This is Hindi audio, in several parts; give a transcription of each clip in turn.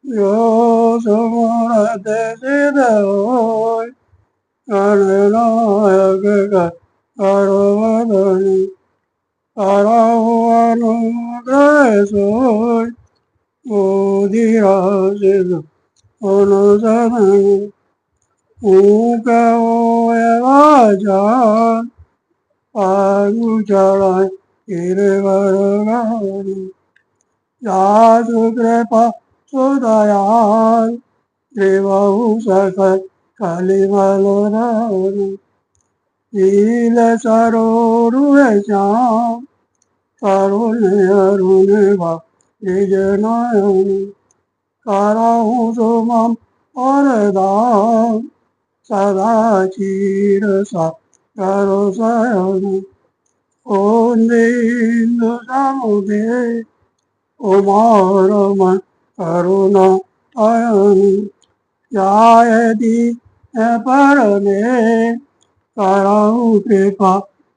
यो सुमरते सिद्ध होय गणनायक करोवदनि करहु अनुग्रह सोय बुधिरासिद अनुसदनि ऊक होय राजान पागु चढ़ाए गिरवरगानि जासु कृपा सुदयाल देवहु सकल कलिमलोदनि नील सरोरुह श्याम तरुण अरुण निज नयन करहु सुमम वरदान सदा चीर करो शयन ओम इंदु समुदे उमारमन करुणा अयन जाय दीन परने करहु कृपा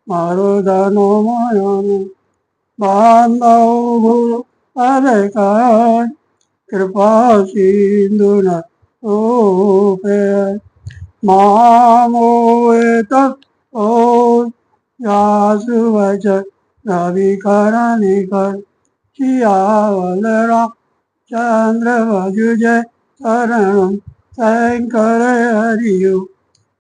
मरुदन मयन बांधव गुरु अधिकार कृपा सिंधु न रूपे मामोए तक ओ यासु वच रवि करनि कर सियावल राम चंद्र भजुजय शरण शंकर हरियो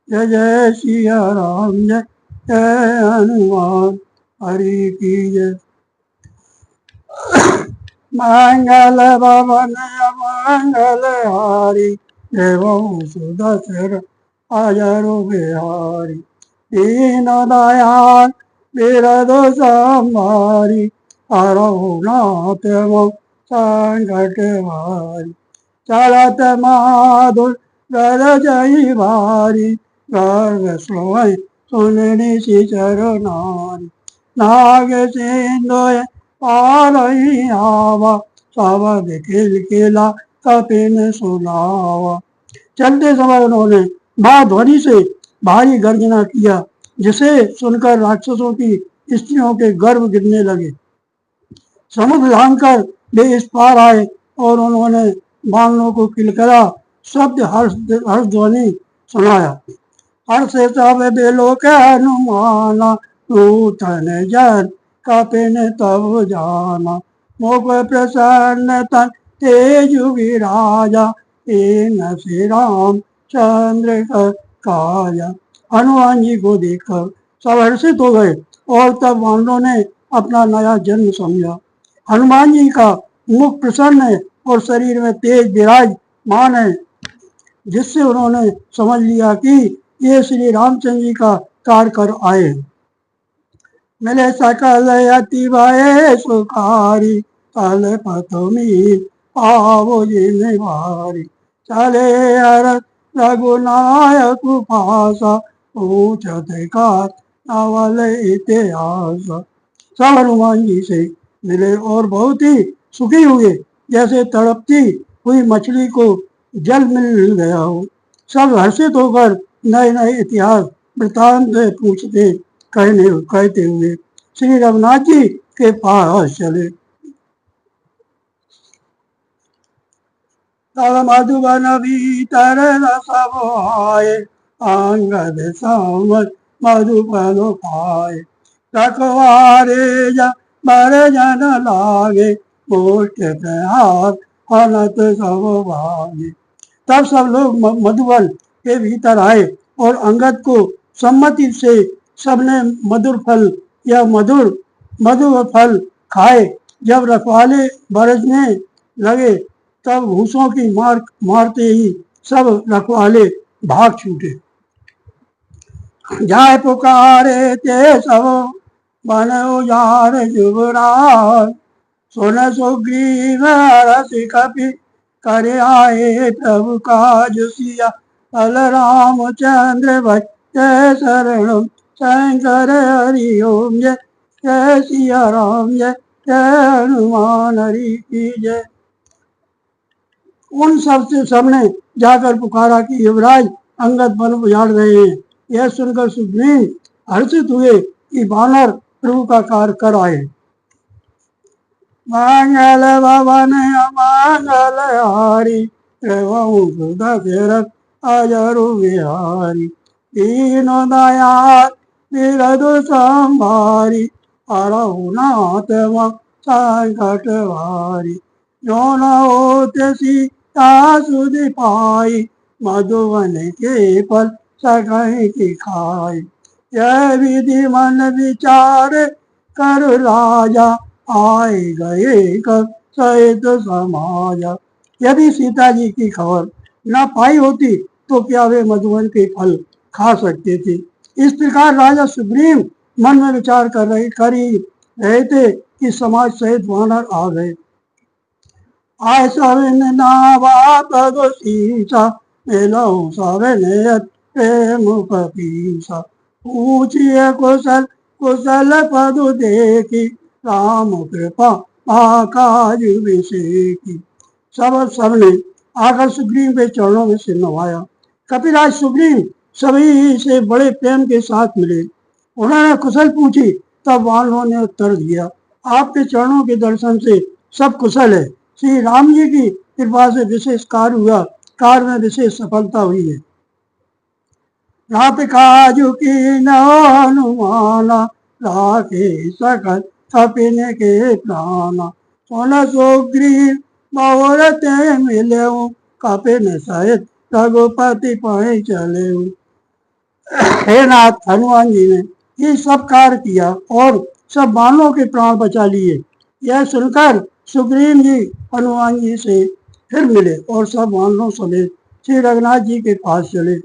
जय जय सिया राम जय जय हनुमान हरि की जय मंगल भवन मंगल हारी देवों सुदशर अजर बिहारी दीन दयाल बिरदु संहारी हरहु नाथ मो संकट भारी चलत माधुर गर जय भारी गर्ग सोय सुननी सिचर नारी नाग सिंधु पारही आवा सावध खिलखिला कपिन सुनावा। चलते समय उन्होंने महाध्वनि से भारी गर्जना किया जिसे सुनकर राक्षसों की स्त्रियों के गर्भ गिरने लगे। समुद्र लांघकर वे इस पार आए और उन्होंने बानरों को किलकरा शब्द हर्ष ध्वनि सुनाया। हर्ष सब बेलो के हनुमाना नूतन जन कपिन तब जाना मुख प्रसन्न तन तेज विराजा इन श्री राम चंद्र काया। हनुमान जी को देखकर सब हर्षित हो गए और तब वानरों ने अपना नया जन्म समझा। हनुमान जी का मुख प्रसन्न है और शरीर में तेज विराजमान है जिससे उन्होंने समझ लिया कि ये श्री रामचंद्र जी का कार्य कर आए। मिले सकल अति भय सुखारी तल पथमी आवो जिन भारी चले हर रघुनायक पासा पूछत का नवल इतिहास। सब हनुमान जी से मिले और बहुत ही सुखी हुए जैसे तड़पती हुई मछली को जल मिल गया हो। सब हर्षित होकर नए नए इतिहास वृतांत पूछते कहते हुए श्री रघुनाथ जी के पास चले। तब मधुबन भीतर सब आए अंगद सामत मधुबन पाए रखवारे बर जन लागे मोट प्रहार अनत सब भागे। तब सब लोग मधुबन के भीतर आए और अंगद को सम्मति से सबने मधुर फल या मधुर फल खाए। जब रखवाले बरसने लगे तब भूसों की मारते ही सब रखवाले भाग छूटे। जाय पुकारे ते सब बन उजार जुबराज सुन सुग्रीव रसि कपि करे आए प्रभु काज सिया बल रामचंद्र भज शरण शंकर हरि ओम जय जय सिया राम जय जय हनुमान हरि की जय। उन सब से सबने जाकर पुकारा कि युवराज अंगद वन उजाड़ रहे हैं। यह सुनकर सुग्रीव हर्षित हुए कि वानर प्रभु का कार्य कर आए। मंगल भवन अमंगल हारी एवं सुध दशरथ अजरु बिहारी दीन दयाल विरधु संभारी अरहुनाथ संकट भारी जो न होत सीता सुध पाई मधुवन के फल सकहीं की खाई यह विधि मन विचार कर राजा आए गए कर सहित समाजा। यदि सीता जी की खबर न पाई होती तो क्या वे मधुवन के फल खा सकते थे। इस प्रकार राजा सुग्रीव मन में विचार कर ही रहे थे कि समाज सहित वानर आ गए। आय सविन नावा पद सीसा मिलऊ सविन प्रेम पपीसा पूछिए कुशल कुशल पदु देखी राम कृपा आकाज विषेकी। सबने आकर सुग्रीव के चरणों में सिर नवाया। कपिराज सुग्रीव सभी से बड़े प्रेम के साथ मिले। उन्होंने कुशल पूछी तब वानरों ने उत्तर दिया, आपके चरणों के दर्शन से सब कुशल है। श्री राम जी की कृपा से विशेष कार्य हुआ, कार्य में विशेष सफलता हुई है। रात काजु की न हनुमाना राखे सकल कपिन के प्राणा सोन सुग्रीव बहुरते मिले कपिन सहित रघुपति पहुँच चले। हे नाथ, हनुमान जी ने ये सब कार्य किया और सब बानरों के प्राण बचा लिए। यह सुनकर सुग्रीव जी हनुमान जी से फिर मिले और सब वानरों समेत श्री रघुनाथ जी के पास चले।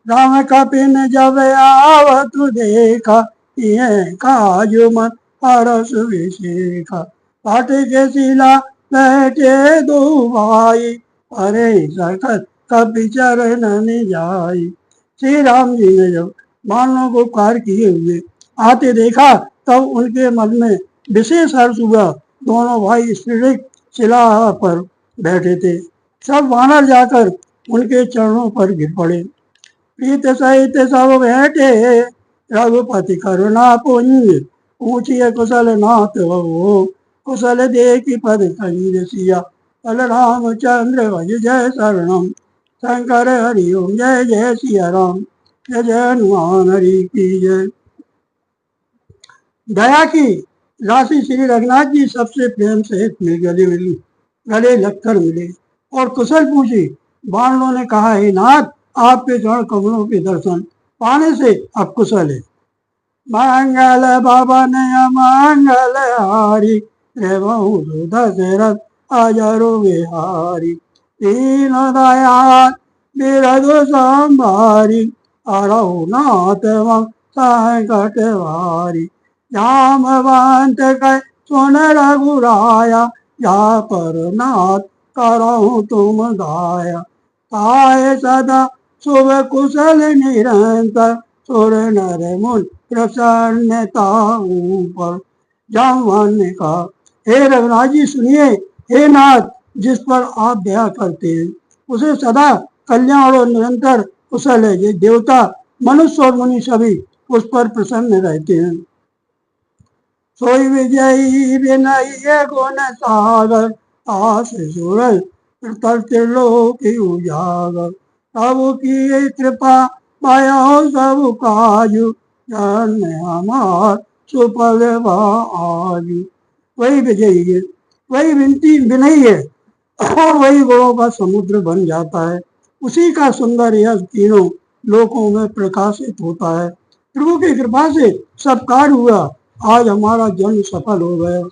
राम कपिन जब आवत देखा ये काजु मन हरस विशेखा पाटे के शिला बैठे दो भाई अरे सखत कपि चरण जाई। श्री राम जी ने जब बानरों को कार्य किए हुए आते देखा तब उनके मन में विशेष हर्ष हुआ। दोनों भाई शीघ्र शिला पर बैठे थे। सब वानर जाकर उनके चरणों पर गिर पड़े। प्रीत सहित सब बैठे रघुपति करुणा पुंज पूछिए कुशल नाथ हो कुशल देखी पद कंज सिया कल रामचंद्र भज जय शरणम शंकर हरि ओम जय जय सिया राम जय जय हनुमान हरि की जय। दया की राशि श्री रघुनाथ जी सबसे प्रेम सहित गले लगकर मिले और कुशल पूछी। बानरों ने कहा, हे नाथ, आपके चरण कमलों के दर्शन पाने से अब कुशल है। मंगल भवन अमंगल हारी एवं दशरथ अजरु बिहारी दीन दयाल विरधु संभारी अरहुनाथ संकट भारी जामवंत कै सुन रघुराया या पर नाथ करहु तुम दाया ताय सदा शुभ कुशल निरंतर सुर नर मुन प्रसन्नता पर। जामवान ने कहा, हे रघुनाथ जी सुनिए, हे नाथ, जिस पर आप दया करते हैं उसे सदा कल्याण और निरंतर कुशल है। ये देवता मनुष्य और मुनि सभी उस पर प्रसन्न रहते हैं। सोई विजयी विनय गुण सागर आस सूरज त्रिलोक उजागर प्रभु की कृपा पाया सब काजु जन हमार सुफल आज। वही विजयी है, वही विनयी है और वही गुणों का समुद्र बन जाता है। उसी का सुंदर यश तीनों लोकों में प्रकाशित होता है। प्रभु की कृपा से सब कार्य हुआ, आज हमारा जन्म सफल हो गया।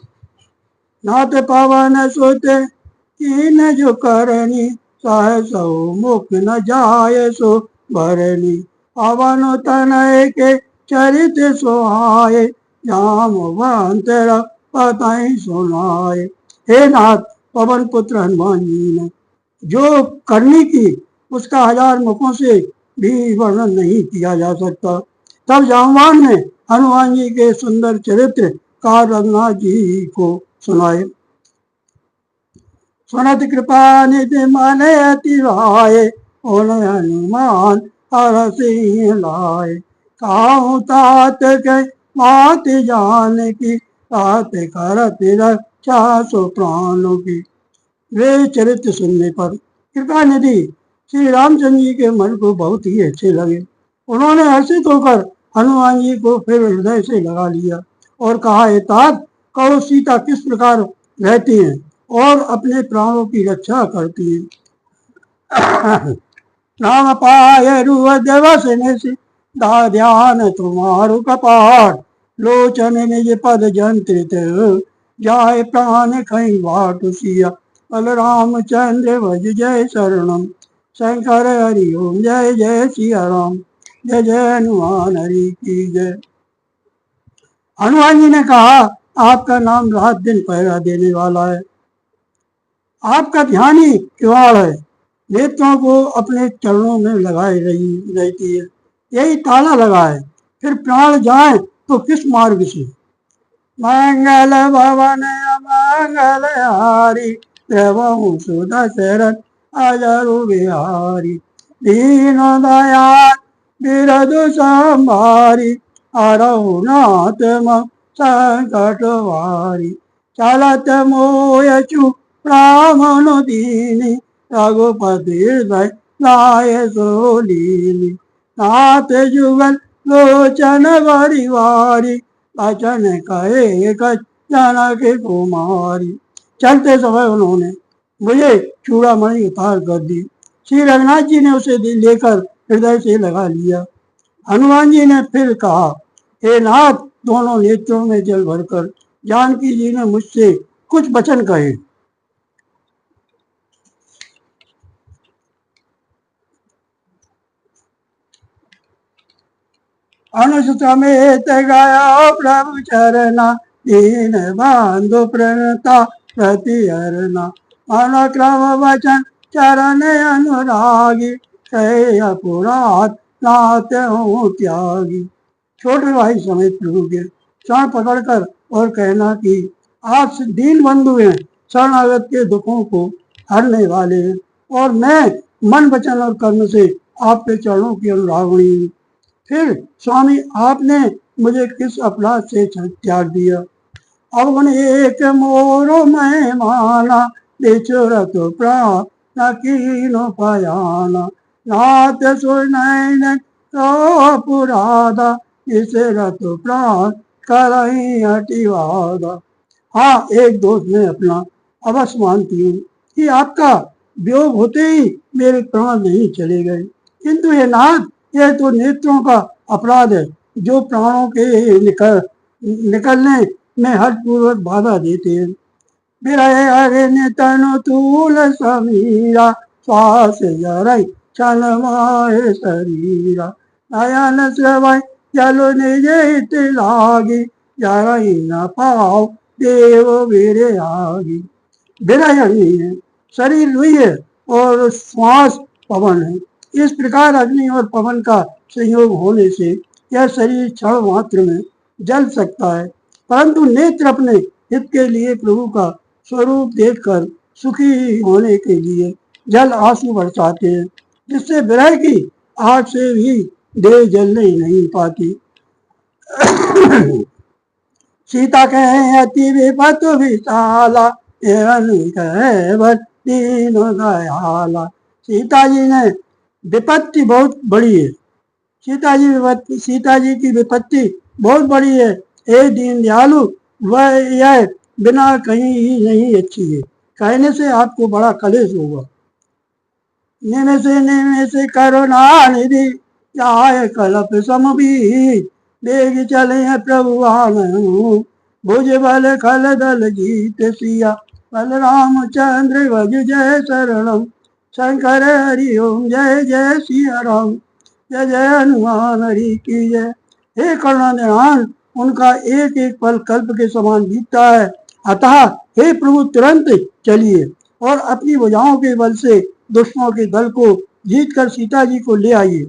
नाथ पवन सुत कीन जो करनी सह सो मुख न जाय सो भरनी पवन तनय के चरित सोहाय जामवंत पतई सुनाए। हे नाथ, पवन पुत्र हनुमान जी ने जो करनी की उसका 1000 मुखों से भी वर्णन नहीं किया जा सकता। तब जामवान ने हनुमान जी के सुंदर चरित्र का रघुनाथ जी को सुनाए। सुनत कृपा निधि मन अति भाए हनुमान हर सिंह लाए काहू तात के बात जान की रात करत रक्षा सो प्राणों की। वे चरित्र सुनने पर कृपा निधि श्री रामचंद्र जी के मन को बहुत ही अच्छे लगे। उन्होंने हर्षित होकर हनुमान जी को फिर हृदय से लगा लिया और कहा, हे तात, कहो सीता किस प्रकार रहती हैं और अपने प्राणों की रक्षा करती हैं। नाम पाय रुआ देवस ने से ध्यान तुम्हारो कपाट, लोचन निज पद जंत्रित जाय प्राण कहीं बाट सिया। बलरामचंद्र भज जय शरणम, शंकर हरि ओम जय जय सिया राम, जय जय हनुमान हरि की जय। हनुमान जी ने कहा, आपका नाम रात दिन पहरा देने वाला है, आपका ध्यान ही किवाड़ है, नेत्रों को अपने चरणों में लगाए रहती है, यही ताला लगा है, फिर प्राण जाए तो किस मार्ग से। मंगल भवन मंगल हारी, देवहूँ सुदशरथ अजरु बिहारी। दीन दयाल बिरधु संभारी, हरहु नाथ मम संकट वारी। चलत मोय चू ब्राह्मण दीनी, रघुपति हृदय लाय सोलीनी। नाथ जुगल लोचन बरिवारी, बचन कहे कछ जनक कुमारी। चलते समय उन्होंने मुझे चूड़ामणि उतार कर दी। श्री रघुनाथ जी ने उसे लेकर हृदय से लगा लिया। हनुमान जी ने फिर कहा, हे नाथ, दोनों नेत्रों में जल भरकर जानकी जी ने मुझसे कुछ वचन कहे। अनुसुत समेत गया प्रभु चरना, दीन बंधु प्रणता प्रति हरना। मन क्रम वचन चरण अनुरागी, कहे पुरात नाथ हूँ त्यागी। छोटे भाई समेत प्रभु के चरण पकड़कर और कहना कि आप दीन बंधु हैं, शरणागत के दुखों को हरने वाले हैं, और मैं मन वचन और कर्म से आपके चरणों की अनुरागणी हूँ। फिर स्वामी, आपने मुझे किस अपराध से त्याग दिया। अब उन एक मोरो मैं माना, बिछुरत प्राण न कीनो पयाना। नाथ सुनैन तो अपराधा, बिछुरत प्राण करहीं हटिवादा। हाँ, एक दोष में अपना अवश्य मानती हूँ कि आपका वियोग होते ही मेरे प्राण नहीं चले गए, किंतु ये नाथ, यह तो नेत्रों का अपराध है, जो प्राणों के निकलने में हठपूर्वक बाधा देते हैं। विरह हरिन तनु तूल समीरा, श्वास जरई क्षण माहे शरीरा। नयन श्रवै जल निज हित लागी, जरई न पाओ देव वीर आगी। विरह अग्नि है, शरीर रुई है और श्वास पवन है। इस प्रकार अग्नि और पवन का संयोग होने से यह शरीर क्षण मात्र में जल सकता है, परंतु नेत्र अपने हित के लिए प्रभु का स्वरूप देखकर सुखी होने के लिए जल आंसू बरसाते हैं, जिससे विरह की आग से भी देह जलने ही नहीं पाती। सीता कहे अति विपत विशाला, दीन दयाला। सीता जी ने विपत्ति बहुत बड़ी है, सीता जी की विपत्ति बहुत बड़ी है, हे दीन दयालु, वह यह बिना कहीं ही नहीं अच्छी है, कहने से आपको बड़ा कलेश होगा। निमिष करुणा निधि, जाय कल्प समबीज। बेग चले प्रभु आनहु, भुज बल खल दल जीत सिया। बलरामचंद्र भज जय शरणम, शंकर हरि ओम जय जय सिया राम, जय जय हनुमान हरि की जय। हे करुणा निधान, उनका एक एक पल कल्प के समान बीतता है, अतः हे प्रभु, तुरंत चलिए और अपनी भुजाओं के बल से दुश्मनों के दल को जीतकर सीता जी को ले आइए।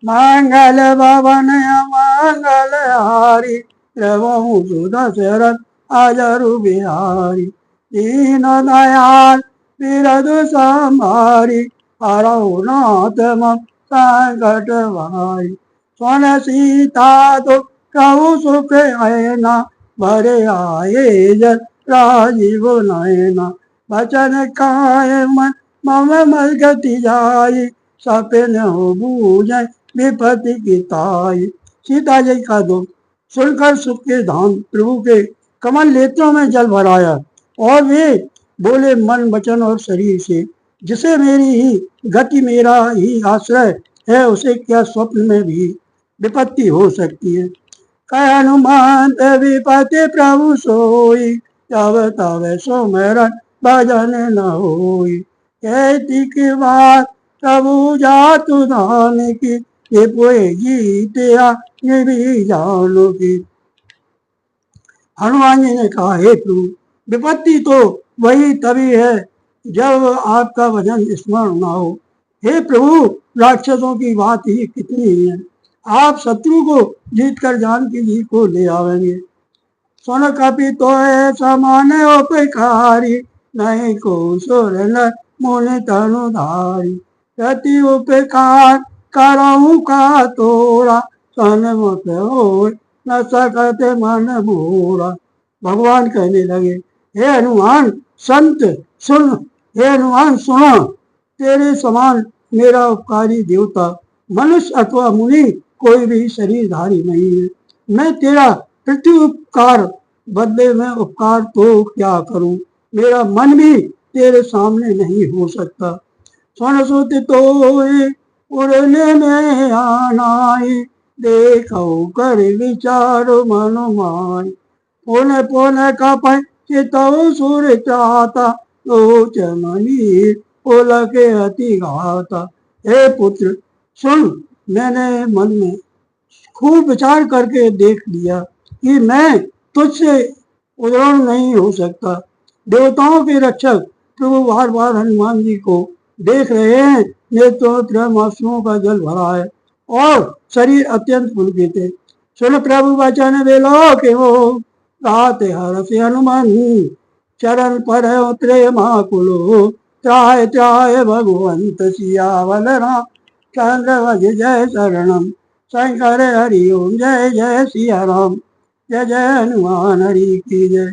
मंगल भवन मंगल हारी, प्रभु सुदशरथ अजरु बिहारी। दीन दयाल बिरधु संभारी, हरहु नाथ मम संकट भारी। सुन सीता तो प्रभु सुख है ना, भरे आए जल राजीव नयना वचन काय मन मम मलगति जाई सपन हो बूझे विपत्ति की ताई। सीता जी का दुख सुनकर सुख के धाम प्रभु के कमल नेत्रों में जल भराया और वे बोले मन वचन और शरीर से, जिसे मेरी ही गति मेरा ही आश्रय है उसे क्या स्वप्न में भी विपत्ति हो सकती है। कह हनुमान विपत्ति प्रभु सोई तब तब सुमिरन भजन न होई। कहती की बात प्रभु जातु धान की ये पोए गीतिया ये भी जानो की। हनुमान जी ने कहा, हे प्रभु विपत्ति तो वही तभी है जब आपका भजन स्मरण ना हो। हे प्रभु राक्षसों की बात ही कितनी है, आप शत्रु को जीत कर जानकी जी को ले आवेंगे। सुन कपि तो समान उपकारी नहीं को सुर न मुनि तनुधारी। प्रति उपकार करऊँ का तोरा सन्मुख हो न सकत मन मोरा। भगवान कहने लगे, हे हनुमान संत सुन, हे हनुमान सुनो, तेरे समान मेरा उपकारी देवता मनुष्य अथवा मुनि कोई भी शरीरधारी नहीं है। मैं तेरा प्रति उपकार बदले में उपकार तो क्या करूं, मेरा मन भी तेरे सामने नहीं हो सकता। सुन सुत तो उड़ने में आनाई देखो कर विचारो मनो माय। पुन पुन कपय चितौ सुर चाता लोचमनी पुलके अति घाता। हे पुत्र सुन, मैंने मन में खूब विचार करके देख लिया कि मैं तुझसे उदाहरण नहीं हो सकता। देवताओं के रक्षक प्रभु बार बार हनुमान जी को देख रहे हैं, नेत्रों में प्रेम आंसुओं का जल भरा है और शरीर अत्यंत पुलकित है। सुन प्रभु वचन बेलो के हो रात हर से हनुमान चरण पर उतरे माकुलो त्राय त्राय भगवंत सियावल राम चंद्र जय शरणम शंकर हरि ओम जय जय सिया राम जय जय हनुमान हरि की जय।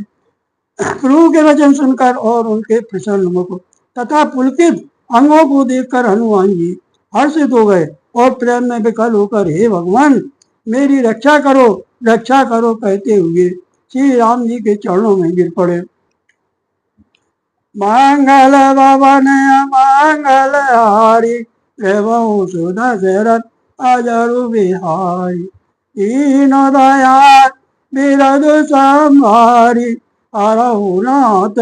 प्रभु के वचन सुनकर और उनके प्रसन्न मुख तथा पुलकित अंगों को देखकर हनुमान जी हर्षित हो गए और प्रेम में विकल होकर, हे भगवान मेरी रक्षा करो कहते हुए श्री राम जी के चरणों में गिर पड़े। मंगल भवन मंगल हारी एवं सुधा शरत अजरु बिहारी। दीन दयाल बिरद संहारी अरहुनाथ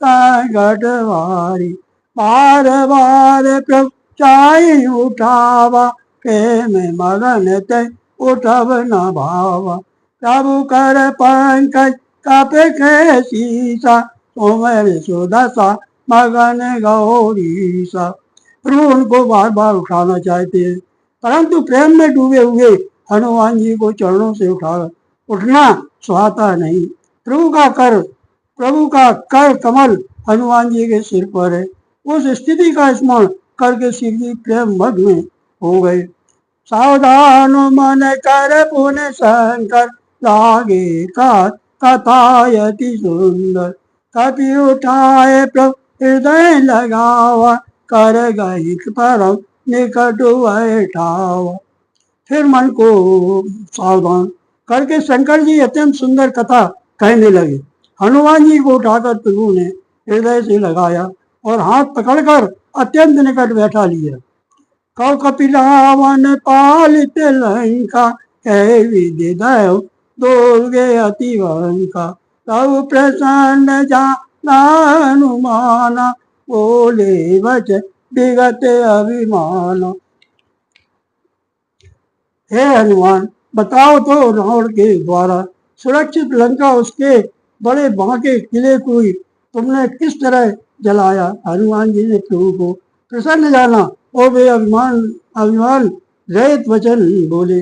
संकट वारी। बार बार प्रभु चाहि उठावा प्रेम मगन ते उठब न भावा। प्रभु कर पंकज कप के सीसा सोमर सुदशा मगन गौरीसा। प्रभु उनको बार बार उठाना चाहते हैं परंतु प्रेम में डूबे हुए हनुमान जी को चरणों से उठना सुहाता नहीं। प्रभु का कर कमल हनुमान जी के सिर पर है। उस स्थिति का स्मरण करके श्री जी प्रेम मग्न हो गए। सावधान मन कर पुण्य शंकर लागे का कथायति सुंदर। कपि उठाए प्रभु हृदय लगावा कर गई परम निकट बैठावा। फिर मन को सावधान करके शंकर जी अत्यंत सुंदर कथा कहने लगे। हनुमान जी को उठाकर प्रभु ने हृदय से लगाया और हाथ पकड़कर अत्यंत निकट बैठा लिया। कौ कपिलावन पालित लंका कह विधि दैव दुर्गे अति वंका। तब प्रसन्न जाना हनुमाना बोले वच विगत अभिमान। हे हनुमान बताओ तो रावण के द्वारा सुरक्षित लंका उसके बड़े बांके किले को तुमने किस तरह जलाया। हनुमान जी ने प्रभु को प्रसन्न जाना और वे अभिमान रहित वचन बोले।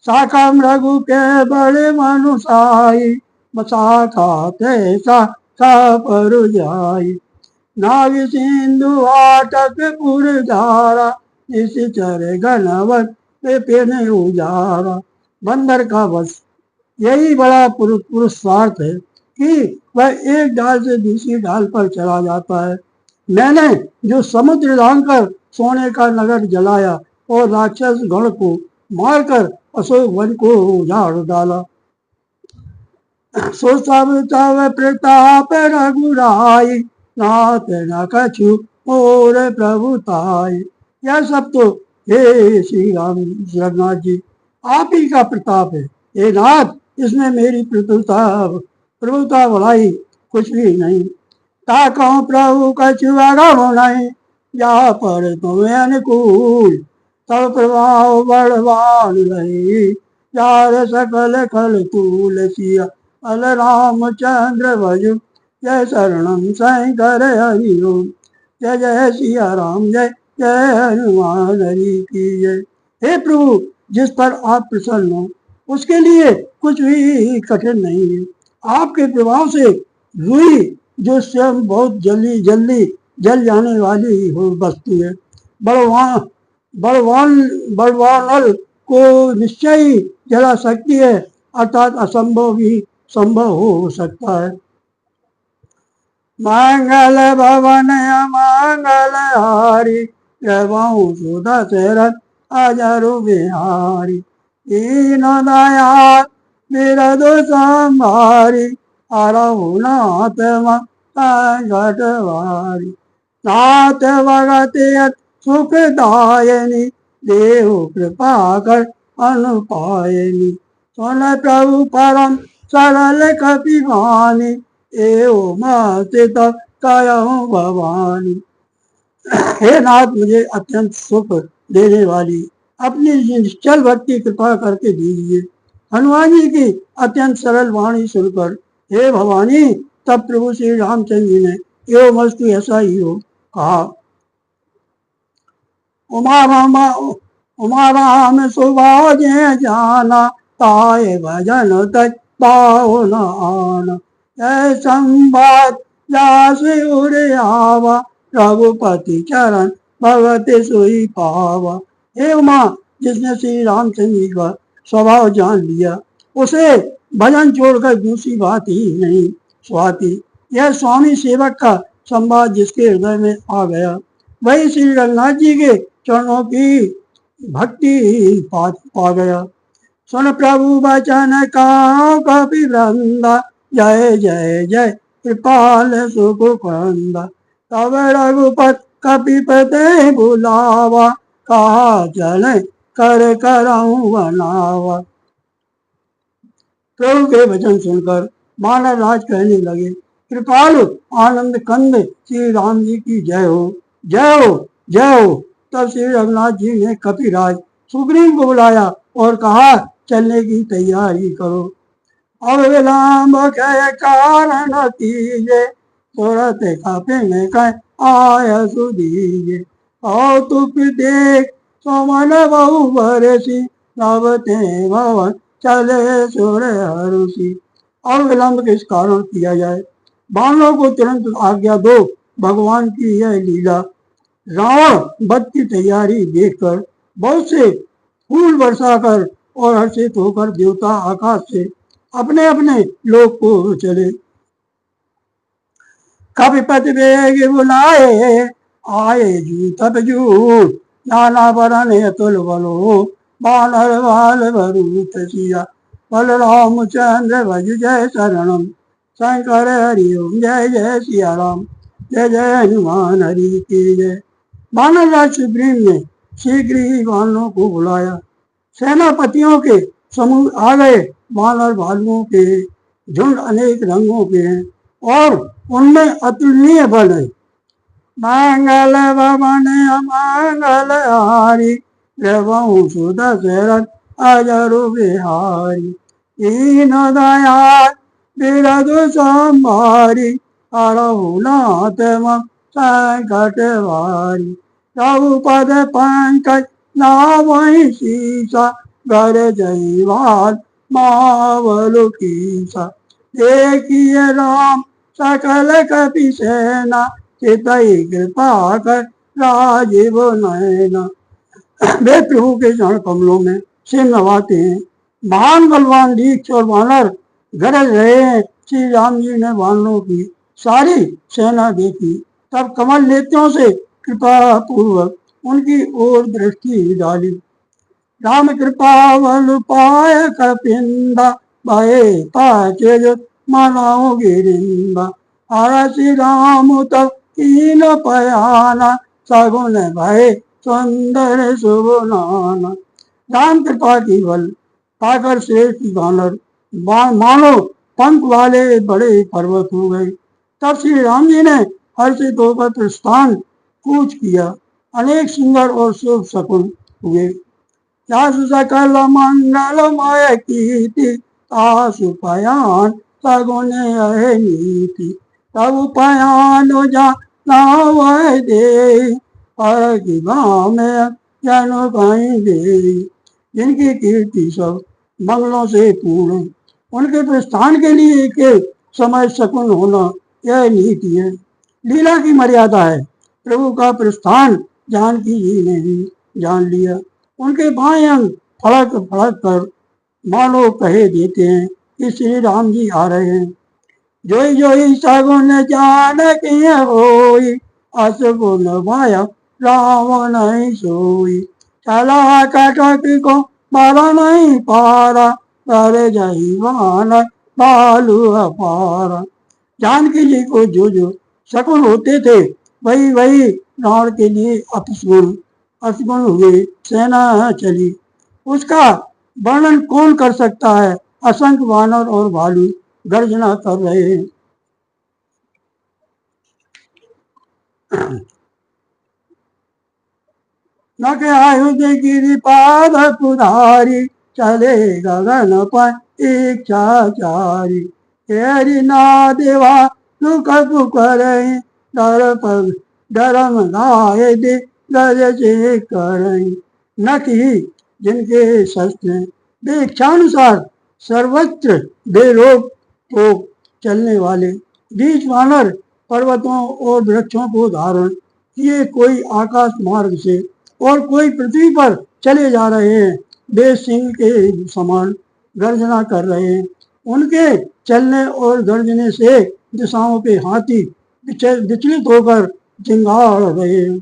साकाम रघु के बड़े मनुषाई मसाखा तैसा पर जाई। नाग सिंधु आटक पुर धारा निश्चर घनवत पे उजारा। बंदर का वश यही बड़ा पुरुषार्थ है कि वह एक डाल से दूसरी डाल पर चला जाता है। मैंने जो समुद्र लांघकर सोने का नगर जलाया और राक्षस गण को मारकर अशोक वन को उजाड़ डाला। सो सब तव प्रताप रघुराई, नाथ न कछु मोर प्रभुताई। यह सब तो हे श्री राम रघुनाथ जी आप ही का प्रताप है। हे नाथ, इसमें मेरी प्रभुता बढ़ाई कुछ भी नहीं। ताकहूँ प्रभु कछु अगम नहीं, या पर तुम्हें अनुकूल। तब प्रभाव बड़वान रही, यार सकल कल तूल सिया। अल रामचंद्र भजु, जय शरणम शंकर हरि ओम। जय जय सिया राम, जय जय हनुमान हरि की जय। हे प्रभु, जिस पर आप प्रसन्न हो उसके लिए कुछ भी कठिन नहीं है। आपके प्रभाव से रुई जो स्वयं बहुत जल्दी जल्दी जल जाने वाली हो वस्तु है, बड़वानल को निश्चय ही जला सकती है, अर्थात असंभव भी संभव हो सकता है। मंगल भवन मंगल हारी, जयऊ सुधा शरद अजरु बिहारी। दीन दयाल बिरदु संभारी, हरहु नाथ संकटहारी। नाथ भगति सुखदायिनी, देहु कृपा कर अनुपायनी। सुन प्रभु परम सरल कपिवानी, एवं मस्तित कयहु भवानी। हे नाथ, मुझे अत्यंत सुख देने वाली अपनी निश्चल भक्ति कृपा करके दीजिए। हनुमान जी की अत्यंत सरल वाणी सुनकर हे भवानी, तब प्रभु श्री रामचंद्र जी ने एवं वस्तु ऐसा ही हो कहा। उमा राम सुभाज जाना, ताए भजन तज पाओ न आना। जय संवाद जास उर आवा, रघुपति चरण भगवती सोई पावा। हे उमा, जिसने श्री रामचंद्र जी का स्वभाव जान लिया, उसे भजन छोड़कर दूसरी बात ही नहीं सुहाती। यह स्वामी सेवक का संवाद जिसके हृदय में आ गया, वही श्री रघुनाथ जी के चरणों की भक्ति पा गया। सुन प्रभु वचन का कपि वृंदा, जय जय जय कृपाल सुख कंदा। तब रघुपत कपिपते बुलावा, कहा चले कर करऊं बनावा। प्रभु के वचन सुनकर वानर राज कहने लगे, कृपालु आनंद कंद श्री राम जी की जय हो, जय हो, जय हो। तब श्री रघुनाथ जी ने कपिराज सुग्रीव को बुलाया और कहा, चलने की तैयारी करो। अब विलंब के कारण कीजे, तुरत कपिन कह आय सुदीजे। कौतुक देख सुमन बहु बरसी, नव ते भवन चले सुर हरुषि। और विलंब किस कारण किया जाए, बानरों को तुरंत आज्ञा दो। भगवान की यह लीला रावण वध की तैयारी देखकर बहुत से फूल बरसा कर और हर्षित होकर देवता आकाश से अपने अपने लोक को चले। कपिपति वेग बुलाए, आए जू तब जू, नाना बरन अतुल बलो। बानर बाल भरूत सिया, बल रामचंद्र भज जय शरणम शंकर हरि ओम। जय जय सिया राम, जय जय हनुमान हरि की जय। वानर राज सुग्रीव ने शीघ्र ही वानरों को बुलाया। सेनापतियों के समूह आ गए। वानर भालुओं के झुंड अनेक रंगों के हैं और उनमें अतुलनीय बल है। मंगल भवन अमंगल हारी, जयऊ सुधा शरद अजरु बिहारी। दीन दयाल बिरदु संभारी, हरहु नाथ संकट हारी। रघुपद पंकज नावहि सीसा, घर जयवाल मावलु कीसा। देखिए राम सकल कपि सेना, चितई कृपा कर राजीव नैना। वे प्रभु के चरण कमलों में सिर नवाते हैं महान बलवान रीछ और वानर गरज रहे हैं। श्री राम जी ने वानरों की सारी सेना देखी, तब कमल नेत्रों से कृपा पूर्वक उनकी ओर दृष्टि डाली। राम कृपा बल पाय कपिंदा, भये पाचेज मनाओ गिरिंदा। श्री राम तब कीन पयाना, सगुन भय सुंदर शुभ नाना। राम कृपा की बल पाकर श्रेष्ठ वानर मानो पंख वाले बड़े पर्वत हो गए। तब श्री राम जी ने हर्षित होकर प्रस्थान कूच किया। अनेक सुंदर और शुभ शकुन हुए। यश सकल मंगलमय कीर्ति, आशु पयान सगुन यह नीति। तब पयान जा नावय दे, पर की में जन कहीं दे। जिनकी कीर्ति सब मंगलों से पूर्ण, उनके प्रस्थान के लिए के समय शकुन होना यह नीति है। लीला की मर्यादा है। प्रभु का प्रस्थान जानकी जी ने भी जान लिया। उनके बाएं अंग फड़क फड़क कर मानो कहे देते हैं कि श्री राम जी आ रहे हैं। जोई जोई सगुन जान की होई, असगुन माया राम नहीं सोई। चला कटक को मारा नहीं पारा, कर जाई मान बालू अपारा। जानकी जी को जो जो शकुन होते थे वही वही रावण के लिए अपशकुन अपशकुन हुए। सेना चली, उसका वर्णन कौन कर सकता है। असंख्य वानर और भालू गर्जना कर रहे हैं। नख आयुध गिरिपाद कुधारी, चले गगन पर इच्छाचारी। तेरी ना देवा लुक पुकरई, डर पर डरम गाए दे गज से करई। नख ही जिनके शस्त्र हैं, वे इच्छानुसार सर्वत्र बेरोक टोक चलने वाले। बीच वानर पर्वतों और वृक्षों को धारण किए कोई आकाश मार्ग से और कोई पृथ्वी पर चले जा रहे हैं। वे सिंह के समान गर्जना कर रहे हैं। उनके चलने और गर्जने से दिशाओं के हाथी विचलित होकर चिंगाड़ रहे हैं।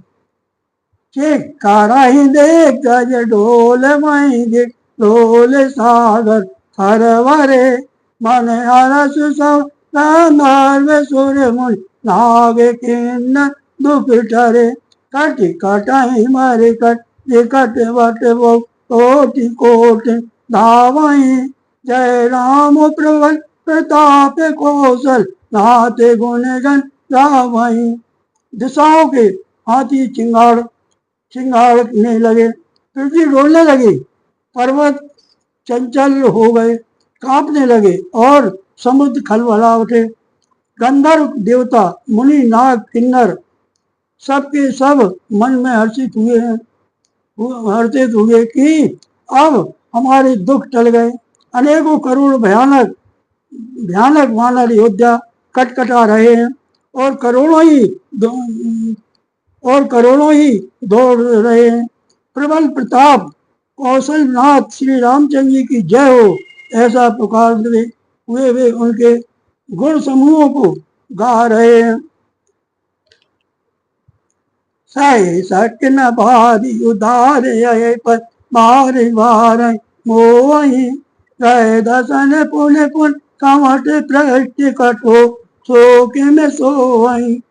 कराही दे गज ढोल मई दे, ढोल सागर हरवरे। मन हरस सब गांधर्व सुर मुनि, नागे किन्न दुपटरे। कट कटाई मारे कट विकट वट वो कोटि कोटि धावई। जय राम प्रबल प्रताप कौशल, नाते गुण गण गावई। दिशाओं के हाथी चिंगाड़ने लगे, पृथ्वी डोलने लगी, पर्वत चंचल हो गए, कांपने लगे और समुद्र खलबला उठे। गंधर्व देवता मुनि नाग किन्नर सबके सब मन में हर्षित हुए कि अब हमारे दुख टल गए। अनेकों करोड़ भयानक भयानक वानर योद्धा कटकटा रहे हैं और करोड़ों ही दौड़ रहे हैं। प्रबल प्रताप कौशल नाथ श्री रामचंद्र जी की जय हो, ऐसा पुकारते हुए वे उनके गुण समूहों को गा रहे हैं। सही सकन भारी उदार पर मारे वार मोही। गए दसन पुन पुन कमट पृष्ठ कटो, शोक में सोई।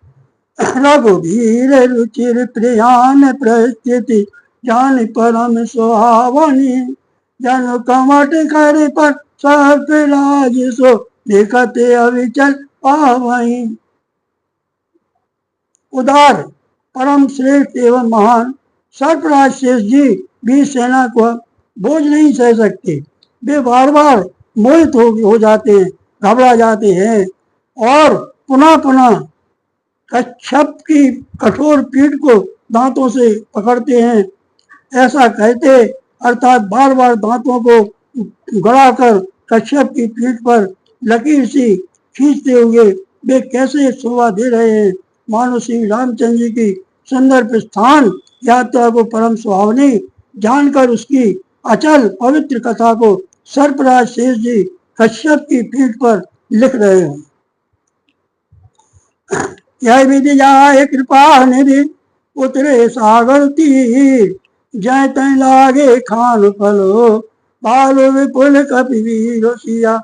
रघुवीर रुचिर प्रियान प्रस्थिति, जान परम सुहावनी। जन कमट कर पर सर्प राज सो, देखते अविचल पावई। उदार परम श्रेष्ठ एवं महान सर्पराज शेष जी भी सेना को बोझ नहीं सह सकते। वे बार बार मोहित हो जाते हैं, घबरा जाते हैं और पुनः पुनः कच्छप की कठोर पीठ को दांतों से पकड़ते हैं। ऐसा कहते अर्थात बार बार दांतों को गड़ाकर कच्छप की पीठ पर लकीर सी खींचते हुए वे कैसे शोभा दे रहे हैं, मानो श्री रामचंद्र जी की सुंदर प्रस्थान यात्रा को परम सुहावनी जानकर उसकी अचल पवित्र कथा को सरफराज शेष जी कश्यप की पीठ पर लिख रहे हैं। यह विधि जाए कृपा निधि उतरे सागर तीर, जय तय लागे खान फलो बालो विपुल कपिवीर सिया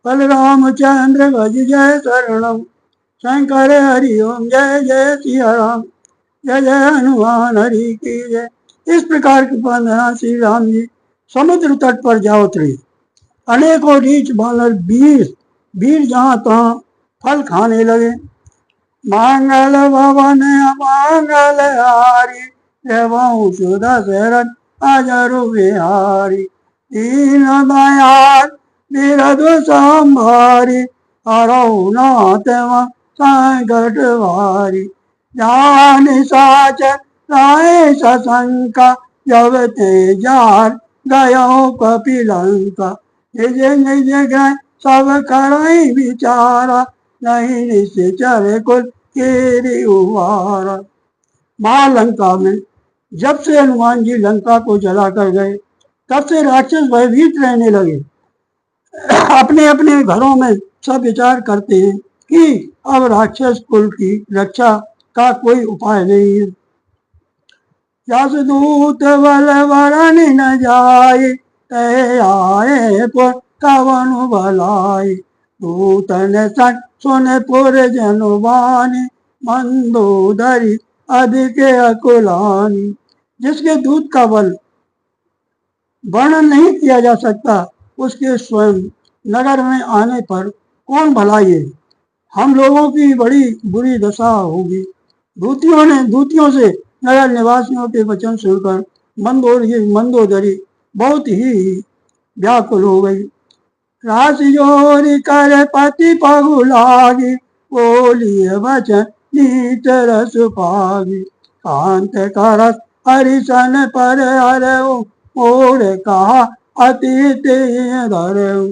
फल रामचंद्र भज जय शरणम शंकर हरि ओम जय जय सिया राम जय जय हनुमान हरि की जय। इस प्रकार की वंदना श्री राम जी समुद्र तट पर जा उतरे। अनेकों रीछ बानर वीर जहां तहां फल खाने लगे। मांगल भवन अमांगल हारी एवं सुदशरथ अजरु बिहारी दीन दयाल बिरधु संभारी हरऊ नाथ संकट भारी जान साच राय सशंका जब ते जार गयो कपिलंका निज निज गए सब करई विचारा नहीं निश्चर कुल केरी उवारा। महालंका में जब से हनुमान जी लंका को जलाकर गए तब से राक्षस भयभीत रहने लगे। अपने अपने घरों में सब विचार करते हैं कि अब राक्षस कुल की रक्षा का कोई उपाय नहीं है। दूत बल वरण न जाए तय आए पुर कवन भलाई दूतन सन सुन पुर जनवानी मंदोदरी अधिक अकुलानी। जिसके दूत का बल वर्णन नहीं किया जा सकता उसके स्वयं नगर में आने पर कौन भलाई है। हम लोगों की बड़ी बुरी दशा होगी। दूतियों से नगर निवासियों के वचन सुनकर मंदोदरी बहुत ही व्याकुल हो गई। रास जोरी कर पति पगु लागी बोलिए वचन नीत रस पागी कांत करस हरिशन पर हरऊ मोर कहा अतीत धरऊ।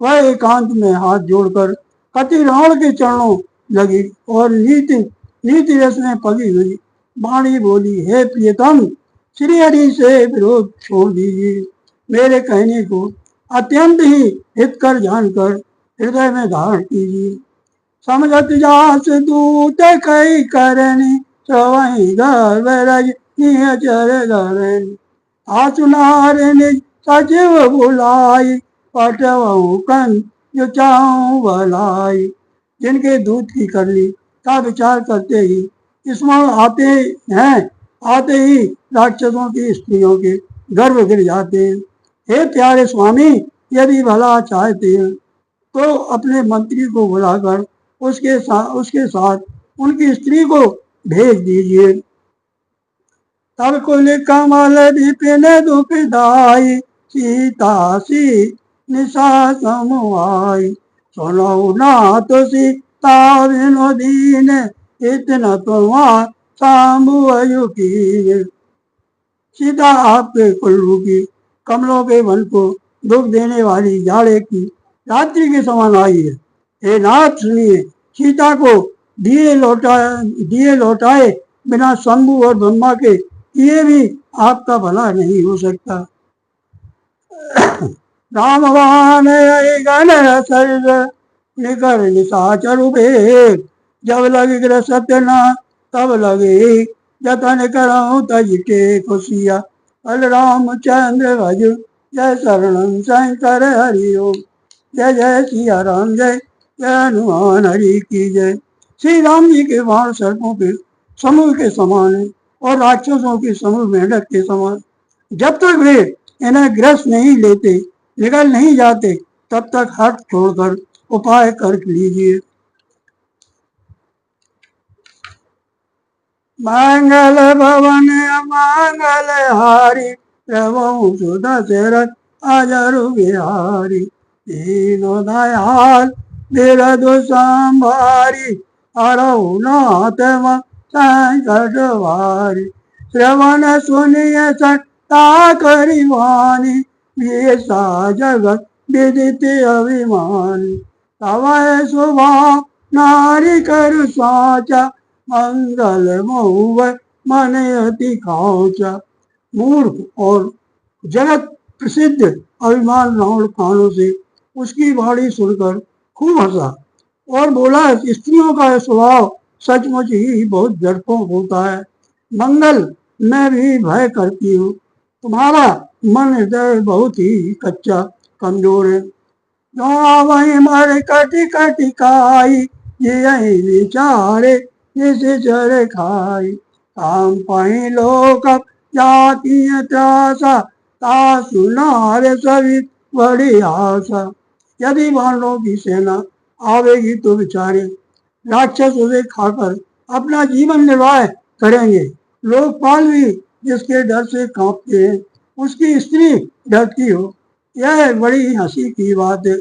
वह एकांत में हाथ जोड़कर पति रावण के चरणों लगी और नीति रस में पगी हुई वाणी बोली, हे प्रियतम श्री हरि से विरोध छोड़ दीजिए। मेरे कहने को अत्यंत ही हितकर जानकर हृदय में धारण कीजिए। समझत जास दूत कई करनी सवई गर्भ रज निचर धरनी आसुनार निज सचिव बुलाई पटवऊ कन जो चाहूं भलाई। जिनके दूत की करनी का विचार करते ही स्मरण आते ही राक्षसों की स्त्रियों के गर्भ गिर जाते हैं। हे प्यारे स्वामी, यदि भला चाहते हैं तो अपने मंत्री को बुलाकर उसके साथ उनकी स्त्री को भेज दीजिए। तब कुल कमल विपिन दुखदाई सीता सी निशा समुआई सुनो नाथ सीता विनोदीन इतना तुम्हार साम्बु की। सीता आपके कुल्लू की कमलों के वन को दुख देने वाली जाड़े की रात्रि के समान आई है। हे नाथ सुनिए, सीता को दिए लौटाए बिना शंभु और ब्रह्मा के किए भी आपका भला नहीं हो सकता। रामवान गण सर्ग निकर निशाचर भेद जब लगे ग्रह सत्यना तब लगे जतन करऊं तज के खुशिया फल रामचंद्र भज जय शरणम शंकर हरि ओम जय जय सिया राम जय जय हनुमान हरि की जय। श्री राम जी के बाण सर्पों के समूह के समान है और राक्षसों के समूह मेंढक के समान। जब तक वे इन्हें ग्रस नहीं लेते, निकल नहीं जाते, तब तक हट छोड़कर उपाय कर लीजिए। मंगल भवन अमंगल हारी प्रभु सुदशरथ अजरु बिहारी दीनो दयाल बिरधु संभारी हरऊ नाथ संकट भारी श्रवण सुनिय सत्ता करी वाणी विषा जगत विदित अभिमानी तवय स्वभाव नारी कर साचा मंगल महुव मन अति खाऊचा। मूर्ख और जगत प्रसिद्ध अभिमान रावण कानों से उसकी वाणी सुनकर खूब हंसा और बोला, स्त्रियों का स्वभाव सचमुच ही बहुत डरपोक होता है। मंगल, मैं भी भय करती हूँ। तुम्हारा मन हृदय बहुत ही कच्चा कमजोर है। जो वही मर कटी कटी खाई, यही विचारे जिसे चरे खाई। काम पाई लोक जाती त्रासा, ता सुनारे सभी बड़ी आशा। यदि वानरों की सेना आवेगी तो बेचारे राक्षस उसे खाकर अपना जीवन निर्वाह करेंगे। लोकपाल भी जिसके डर से कांपते हैं, उसकी स्त्री डरती हो, यह बड़ी हंसी की बात है।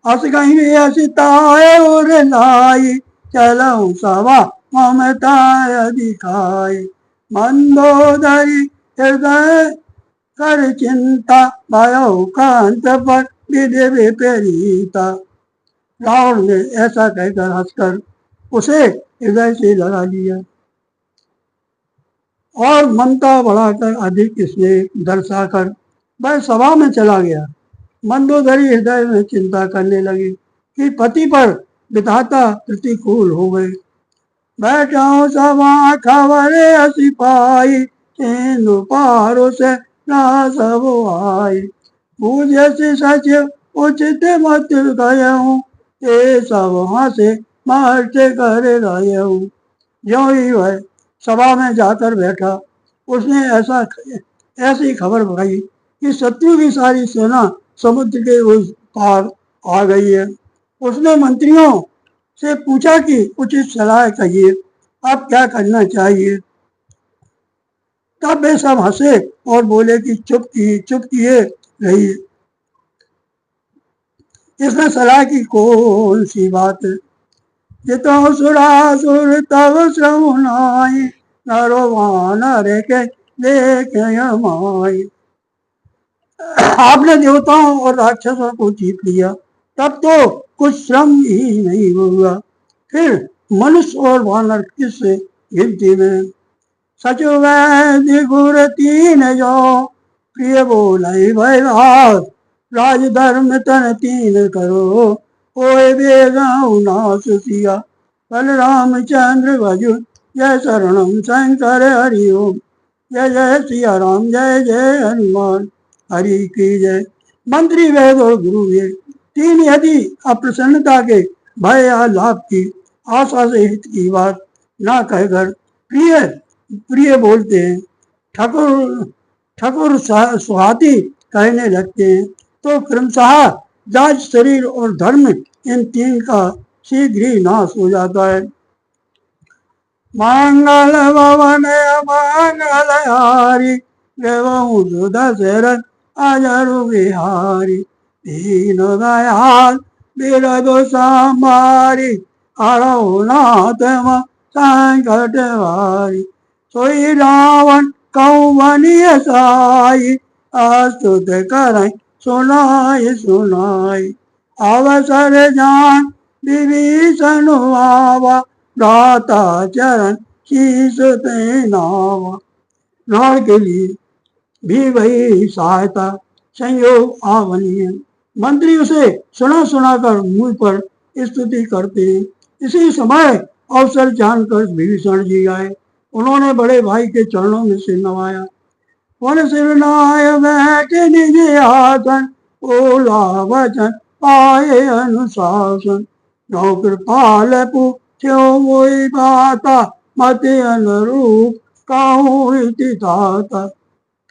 हस कहीं हसीताए और लाई, चलऊं सवा ममता दिखाई। मंदोदरी हृदय कर चिंता, भयो कांत पर विधि विपरीता। रावण ने ऐसा कहकर हंसकर उसे हृदय से लगा लिया और ममता बढ़ाकर अधिक स्नेह दर्शाकर वह सभा में चला गया। मंदोदरी हृदय में चिंता करने लगी कि पति पर विधाता प्रतिकूल हो गए। बैठा सभा खबरे सिपाही, सिंधु पारो से ना सब आई। पूज्य से सचिव उचित मत गयऊँ, ये सब हंसे मारते कर गयऊँ। ज्यों ही वह सभा में जाकर बैठा, उसने ऐसी खबर पाई कि शत्रु की सारी सेना समुद्र के उस पार आ गई है। उसने मंत्रियों से पूछा कि उचित सलाह कहिए, अब क्या करना चाहिए। तब वे सब हंसे और बोले कि चुप किए रहिए, इसमें सलाह की कौन सी बात है। जितो सुरासुर तब श्रम नाई, नरो वानर के देखे माई। आपने देवताओं और राक्षसों को जीत लिया, तब तो कुछ श्रम ही नहीं हुआ, फिर मनुष्य और वानर किससे गिनती में। सचो वैद्य गुर तीन जो, प्रिय बोलाई भय भाग, राज धर्म तन तीन करो, ओए बेगाऊ नास सिया। बलराम चंद्र भजु जय शरणम शंकर हरि ओम, जय जय सिया राम जय जय हनुमान हरि की जय। मंत्री वेद और गुरु ये तीन यदि अप्रसन्नता के भय या लाभ की आशा से हित की बात ना कहकर प्रिय प्रिय बोलते हैं, ठाकुर ठाकुर सुहाती कहने लगते हैं, तो क्रमशः जाज शरीर और धर्म इन तीन का शीघ्र ही नाश हो जाता है। मंगल भवन मंगल हारी, देवहूँ दशरथ अजरु बिहारी। दीन दयाल बिरदु संभारी, हरहु नाथ संकट भारी। सोई रावण कहूँ बनिय साई, अस्तुत करई सुनाई सुनाई। अवसर जान विभीषण आवा, दाता चरण शीस पे नावा। रावण के लिए भी वही सहायता संयोग आवनीय। मंत्री उसे सुना सुना कर मुंह पर स्तुति करते हैं। इसी समय अवसर जानकर विभीषण जी आए, उन्होंने बड़े भाई के चरणों में सिर नवाया। वन सिरनाय बैठे निज आसन, बोला वचन पाए अनुशासन। नौ कृपाल पूछो मोई बाता, मते अनुरूप कहूँ इति दाता।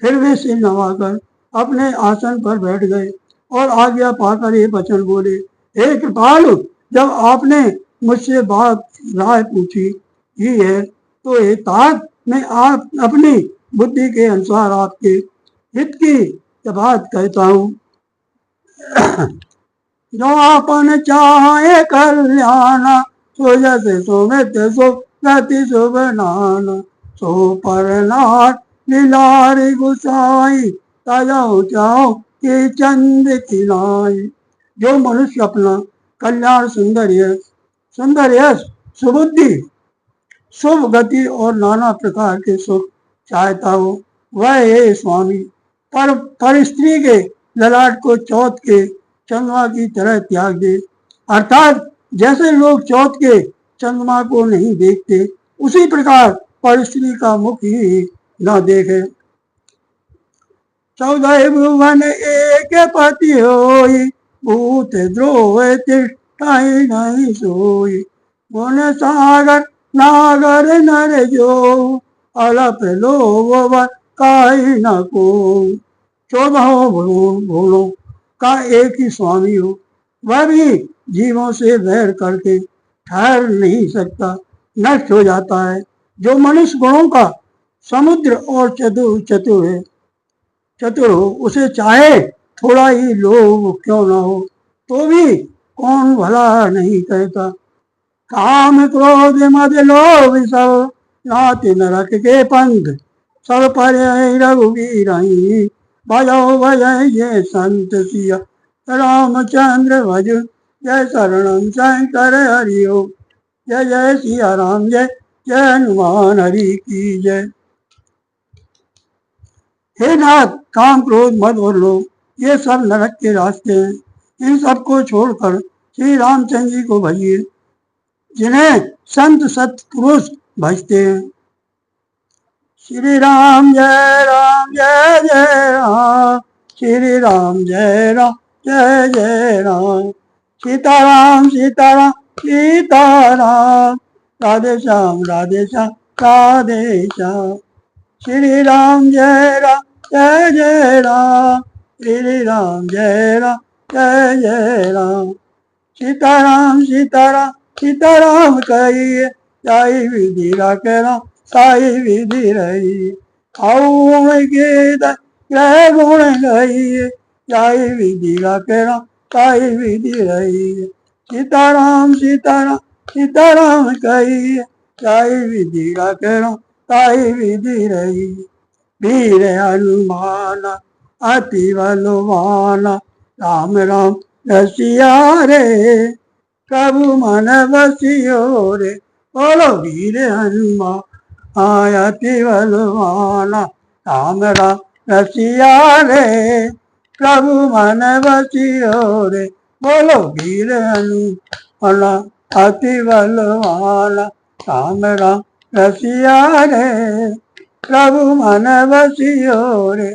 फिर वे सिर नवाकर अपने आसन पर बैठ गए और आज्ञा पाकर ये वचन बोले, हे कृपालु, जब आपने मुझसे बात राय पूछी ही है, तो हे तात, मैं आप अपनी बुद्धि के अनुसार आपके हित की बात कहता हूँ। जो आपन चाहे कल्याण, सो जैसे सो मित्र सो गति शुभ नाना। सो पर नाथ लीलारी गुसाई, तजो चाहो कि चंद की नाई। जो मनुष्य अपना कल्याण सुंदर यश सुबुद्धि शुभ गति और नाना प्रकार के सुख चाहता हो, वह हे स्वामी पर स्त्री के ललाट को चौथ के चंद्रमा की तरह त्याग दे। अर्थात जैसे लोग चौथ के चंद्रमा को नहीं देखते, उसी प्रकार पर स्त्री का मुख ही न देखे। 14 भुवन एक पति होई, भूत द्रोह तिष्ठाई नहीं सोई। गुण सागर नागर नर जो, अलप लोभ काई न को। 14 भुवनों का एक ही स्वामी हो, वह भी जीवों से वैर करके ठहर नहीं सकता, नष्ट हो जाता है। जो मनुष्य गुणों का समुद्र और चतुर हो, उसे चाहे थोड़ा ही लोभ क्यों ना हो, तो भी कौन भला नहीं कहता। काम क्रोध मद लोभ सब, नाति नरक के पंथ, सब पर रघुवीर भजो भजय ये संत सिया, रामचंद्र भज जय शरणम शंकर हरि ओम। जय जय सिया राम, जय जय हनुमान हरि की जय। हे नाथ, काम क्रोध मद और लोभ ये सब नरक के रास्ते हैं। इन सब को छोड़कर श्री रामचंद्र जी को भजिए, जिन्हें संत सत्पुरुष भजते हैं। श्री राम जय जय राम, श्री राम जय जय राम। सीताराम सीताराम सीताराम, राधे श्याम राधे श्याम राधे श्याम। श्री राम जय जय राम, श्री राम जय जय राम। सीताराम सीताराम सीताराम कहिए, जाई विधि राम साई विधि रही। आओ गीत ग्रह गुण गई, जाई विधि राम साई विधि रही। सीताराम सीताराम सीताराम कहिए, जाई विधि राम साई विधि रही। वीर हनुमान अति बलवान, राम राम रसिया रे, प्रभु मन बसियो रे। बोलो वीर हनुमान अति बलवान, राम राम रसिया रे, प्रभु मन बसियो रे। बोलो वीर हनुमान अति बलवान, राम राम रसिया रे, प्रभु मन बसियो रे,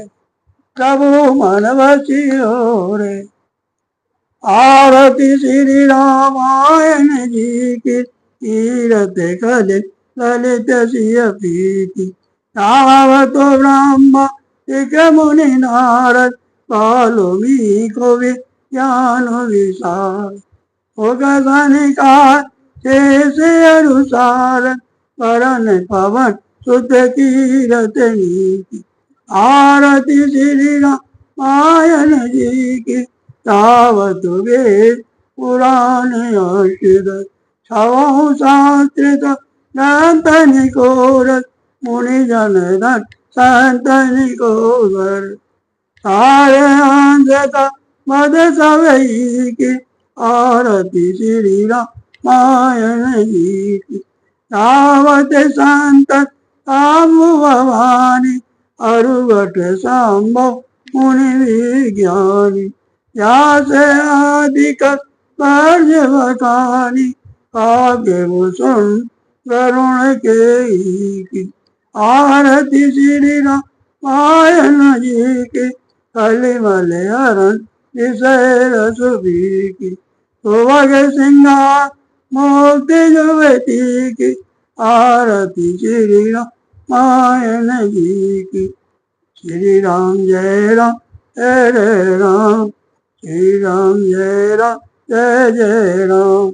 प्रभु मन बसियो रे। आरती श्री रामायण जी की, तीरथ कले ललित सिय प्रीति। रावतो ब्रह्मा एक मुनि नारद, वाल्मीकि ज्ञान विशाल। होगा से अनुसार, वरण पवन सुत कीरत नीति। आरती श्री रामायण जी की, तावत वेद पुराण अर्षित। छवो शास्त्र ग्रंथ निकोरत, मुनि जन धन संत निकोर। सारे अंधता मद सवई की, आरती श्री रामायण जी की। तावत संत काम भवानी, अरुगट संभव मुनि विज्ञानी। व्यास अधिक वर्ज बखानी, काव्य भूषण करुण के। आरती श्री रामायण जी की, कलिमल हरण विषय रस की। सुभग सिंगार मुक्ति युवती की, आरती श्री रामायण जी की। श्री राम जय राम, श्री राम जय जय राम।